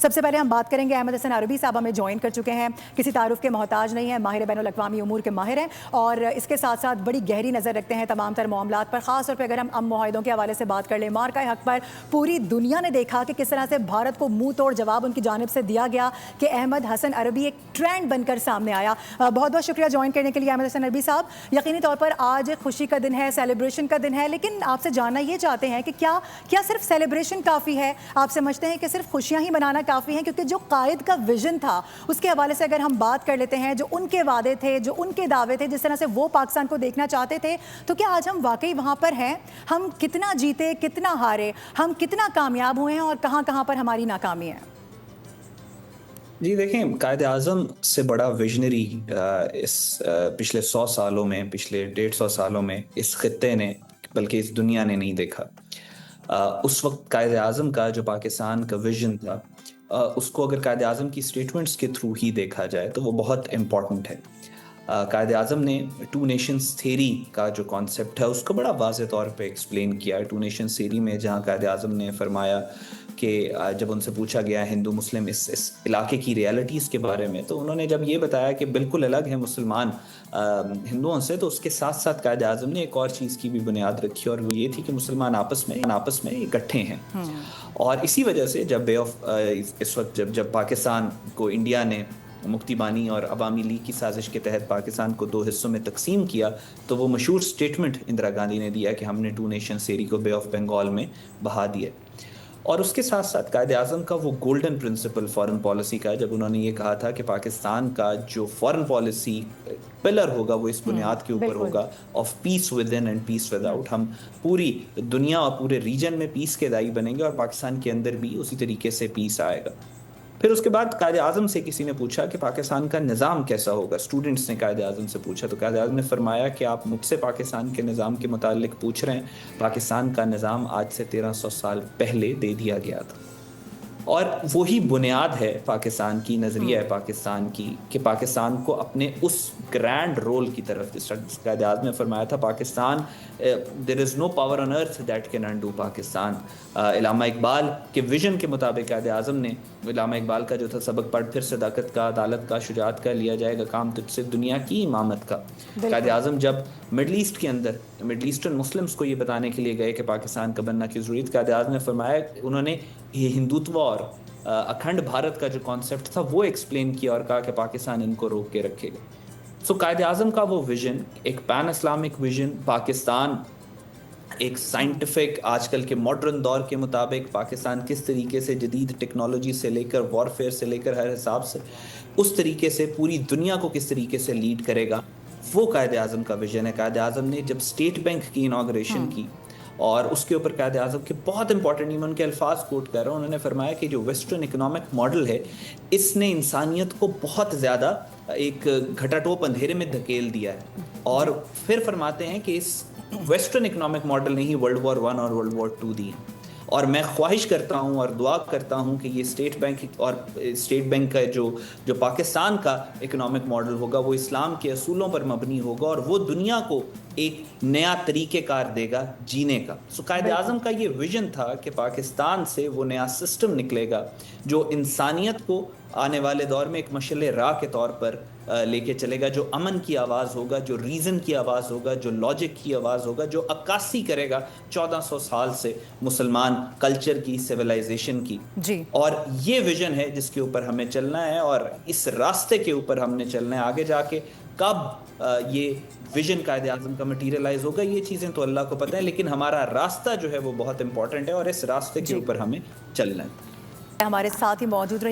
سب سے پہلے ہم بات کریں گے احمد حسن عربی صاحب ہمیں جوائن کر چکے ہیں، کسی تعارف کے محتاج نہیں ہیں، ماہر بین الاقوامی امور کے ماہر ہیں اور اس کے ساتھ ساتھ بڑی گہری نظر رکھتے ہیں تمام تر معاملات پر، خاص طور پہ اگر ہم امن معاہدوں کے حوالے سے بات کر لیں، مارکہ حق پر پوری دنیا نے دیکھا کہ کس طرح سے بھارت کو منہ توڑ جواب ان کی جانب سے دیا گیا کہ احمد حسن عربی ایک ٹرینڈ بن کر سامنے آیا۔ بہت بہت شکریہ جوائن کرنے کے لیے احمد حسن عربی صاحب۔ یقینی طور پر آج خوشی کا دن ہے، سیلیبریشن کا دن ہے، لیکن آپ سے جاننا یہ چاہتے ہیں کہ کیا صرف سیلیبریشن کافی ہے؟ آپ سمجھتے ہیں کہ صرف خوشیاں ہی منانا کافی ہیں؟ کیونکہ جو قائد کا ویژن تھا اس کے حوالے سے اگر ہم بات کر لیتے ہیں، جو ان کے وعدے تھے، جو ان کے دعوے تھے، جس طرح سے وہ پاکستان کو دیکھنا چاہتے تھے، تو کیا آج ہم واقعی وہاں پر ہیں؟ ہم کتنا جیتے، کتنا ہارے، ہم کتنا کامیاب ہوئے ہیں اور کہاں کہاں پر ہماری ناکامی ہے؟ جی دیکھیں، قائد اعظم سے بڑا ویژنری اس پچھلے 100 سالوں میں، پچھلے 150 سالوں میں اس خطے نے بلکہ اس دنیا نے نہیں دیکھا۔ اس وقت قائد اعظم کا جو پاکستان کا ویژن تھا، اس کو اگر قائد اعظم کی سٹیٹمنٹس کے تھرو ہی دیکھا جائے تو وہ بہت امپورٹنٹ ہے۔ قائد اعظم نے ٹو نیشنز تھیری کا جو کانسیپٹ ہے اس کو بڑا واضح طور پہ ایکسپلین کیا ہے۔ ٹو نیشنز تھیری میں جہاں قائد اعظم نے فرمایا کہ جب ان سے پوچھا گیا ہندو مسلم اس علاقے کی ریالٹیز کے بارے میں، تو انہوں نے جب یہ بتایا کہ بالکل الگ ہے مسلمان ہندوؤں سے، تو اس کے ساتھ ساتھ قائد اعظم نے ایک اور چیز کی بھی بنیاد رکھی اور وہ یہ تھی کہ مسلمان آپس میں اکٹھے ہیں۔ اور اسی وجہ سے جب اس وقت جب پاکستان کو انڈیا نے مکتی بانی اور عوامی لیگ کی سازش کے تحت پاکستان کو 2 حصوں میں تقسیم کیا، تو وہ مشہور سٹیٹمنٹ اندرا گاندھی نے دیا کہ ہم نے ٹو نیشن تھیوری کو بے آف بنگال میں بہا دیا۔ اور اس کے ساتھ ساتھ قائد اعظم کا وہ گولڈن پرنسپل فارن پالیسی کا، جب انہوں نے یہ کہا تھا کہ پاکستان کا جو فارن پالیسی پلر ہوگا وہ اس بنیاد کے اوپر ہوگا of peace with in and peace with out. ہم پوری دنیا اور پورے ریجن میں پیس کے دائی بنیں گے اور پاکستان کے اندر بھی اسی طریقے سے پیس آئے گا۔ پھر اس کے بعد قائد اعظم سے کسی نے پوچھا کہ پاکستان کا نظام کیسا ہوگا، اسٹوڈنٹس نے قائد اعظم سے پوچھا، تو قائد اعظم نے فرمایا کہ آپ مجھ سے پاکستان کے نظام کے متعلق پوچھ رہے ہیں، پاکستان کا نظام آج سے 1300 سال پہلے دے دیا گیا تھا۔ اور وہی بنیاد ہے پاکستان کی، نظریہ ہے پاکستان کی کہ پاکستان کو اپنے اس گرینڈ رول کی طرف، جس قائد اعظم نے فرمایا تھا Pakistan there is no power on earth that can undo Pakistan. علامہ اقبال کے ویژن کے مطابق قائد اعظم نے، علامہ اقبال کا جو تھا سبق پڑھ پھر صداقت کا، عدالت کا، شجاعت کا، لیا جائے گا کام تجھ سے دنیا کی امامت کا۔ قائد اعظم جب مڈل ایسٹ کے اندر مڈل ایسٹرن مسلمس کو یہ بتانے کے لیے گئے کہ پاکستان کا بننا کی ضرورت، قائد اعظم نے فرمایا، انہوں نے یہ ہندوتوا اور اکھنڈ بھارت کا جو کانسیپٹ تھا وہ ایکسپلین کیا اور کہا کہ پاکستان ان کو روک کے رکھے گا۔ سو قائد اعظم کا وہ ویژن، ایک پین اسلامک ویژن، پاکستان ایک سائنٹیفک آج کل کے ماڈرن دور کے مطابق پاکستان کس طریقے سے جدید ٹیکنالوجی سے لے کر وارفیئر سے لے کر ہر حساب سے اس طریقے سے پوری دنیا کو کس طریقے سے لیڈ کرے گا، وہ قائد اعظم کا ویژن ہے۔ قائد اعظم نے جب اسٹیٹ بینک کی انوگریشن کی اور اس کے اوپر قائد اعظم کے بہت امپورٹنٹ، میں ان کے الفاظ کوٹ کر رہا ہوں، انہوں نے فرمایا کہ جو ویسٹرن اکنامک ماڈل ہے اس نے انسانیت کو بہت زیادہ ایک گھٹا ٹوپ اندھیرے میں دھکیل دیا ہے، اور پھر فرماتے ہیں کہ اس ویسٹرن اکنامک ماڈل نے ہی ورلڈ وار 1 اور ورلڈ وار 2 دی، اور میں خواہش کرتا ہوں اور دعا کرتا ہوں کہ یہ اسٹیٹ بینک کا جو پاکستان کا اکنامک ماڈل ہوگا وہ اسلام کے اصولوں پر مبنی ہوگا اور وہ دنیا کو ایک نیا طریقہ کار دے گا جینے کا۔ سو قائد اعظم کا یہ ویژن تھا کہ پاکستان سے وہ نیا سسٹم نکلے گا جو انسانیت کو آنے والے دور میں ایک مشعل راہ کے طور پر لے کے چلے گا، جو امن کی آواز ہوگا، جو ریزن کی آواز ہوگا، جو لاجک کی آواز ہوگا، جو عکاسی کرے گا 1400 سال سے مسلمان کلچر کی، سیولائزیشن کی۔ اور یہ ویژن ہے جس کے اوپر ہمیں چلنا ہے، اور اس راستے کے اوپر ہم نے چلنا ہے۔ آگے جا کے کب یہ ویژن قائد اعظم کا مٹیریلائز ہوگا یہ چیزیں تو اللہ کو پتہ ہے، لیکن ہمارا راستہ جو ہے وہ بہت امپورٹنٹ ہے اور اس راستے کے اوپر ہمیں چلنا ہے۔ ہمارے ساتھ ہی موجود رہیے